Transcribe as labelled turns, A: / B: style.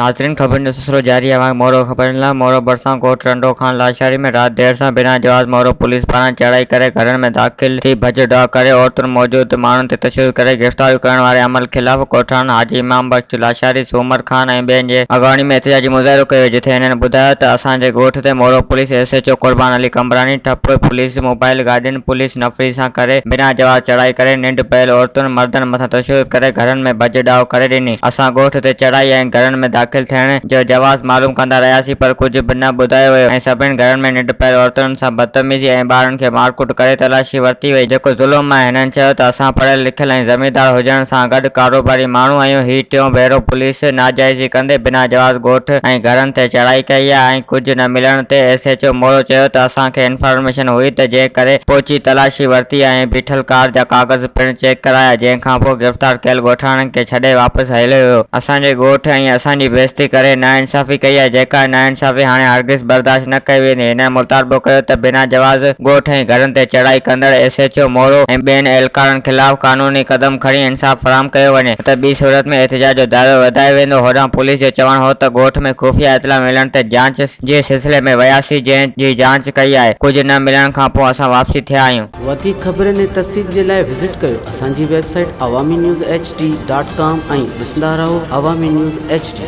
A: नाज़रीन खबर जो सिलसिलो जारी है। मोरो खबर मोरो बरसा कोट रंडो खान लाशारी में रात देर से बिना जवाब मोरो पुलिस पारा चढ़ाई करे घर में दाखिल थी भज डा करे औरतुन मौजूद माण्हुनि ते तशद्दुद करे गिरफ्तारी करण वारे अमल खिलाफ कोठान हाजी इमाम बख्श लाशारी सूमर खान ऐं ॿियनि जे अॻवानी में एहतिजाजी मुज़ाहिरो कयो, जिथे हिननि ॿुधायो त असांजे ॻोठ ते मोरो पुलिस SHO कुर्बान अली कमरानी ठप पुलिस मोबाइल गाॾियुनि पुलिस नफ़री सां करे बिना जवाब चढ़ाई करे निंड पयल औरतुनि मर्दनि मथां तशद्दुद करे घरनि में भज डाव करे ॾिनी। असां ॻोठ ते चढ़ाई ऐं घरनि में दाख़िल थियण जो जवाज़ मालूम कंदा रहियासीं, पर कुझु बि न ॿुधायो वियो ऐं सभिनी घरनि में निंड पयल औरतुनि सां बदतमीज़ी ऐं ॿारनि खे मारकुट करे तलाशी वरिती वई, जेको ज़ुल्म आहे। हिननि चयो त असां पढ़ियल लिखियल ऐं ज़मींदार हुजण सां गॾु कारोबारी माण्हू आहियूं। हीउ टियों भेरो पुलिस नाजाइज़ी कंदे बिना जवाब ॻोठ ऐं घरनि ते चढ़ाई कई आहे ऐं कुझु न मिलण ते SHO मोरो चयो त असांखे इंफॉर्मेशन हुई त जंहिं करे पहुची तलाशी वरिती ऐं बीठल कार जा कागज़ पिणु चेक कराया, जंहिंखां पोइ गिरफ़्तार कयल ॻोठाणनि खे छॾे वापसि हलियो वियो। असांजे ॻोठ ऐं असांजी बेइज़ती करे नाइंसाफ़ी कई आहे, जेका नाइंसाफ़ी हाणे हरगिज़ बर्दाश्त न कई वेंदी। हिन मुतालबो कयो त बिना जवाब ॻोठ ऐं घरनि ते चढ़ाई कंदड़ SHO मोरो ऐं ॿियनि एहलकारनि ख़िलाफ़ क़ानूनी क़दम खणी इंसाफ़ फराहम कयो वञे, त ॿी सूरत में एहतिजाज जो दायरो वधायो वेंदो। होॾां पुलिस जो चवणु हो त ॻोठ में खुफ़िया इतला मिलण ते जांच जे सिलसिले में वियासीं, जंहिं जी जांच कई आहे। कुझु न मिलण खां पोइ असां वापसी थिया आहियूं।
B: वधीक ख़बरुनि ऐं तफ़सील जे लाइ विज़िट कयो असांजी वेबसाइट awami news hd.com ऐं ॾिसंदा रहो Awami News HD।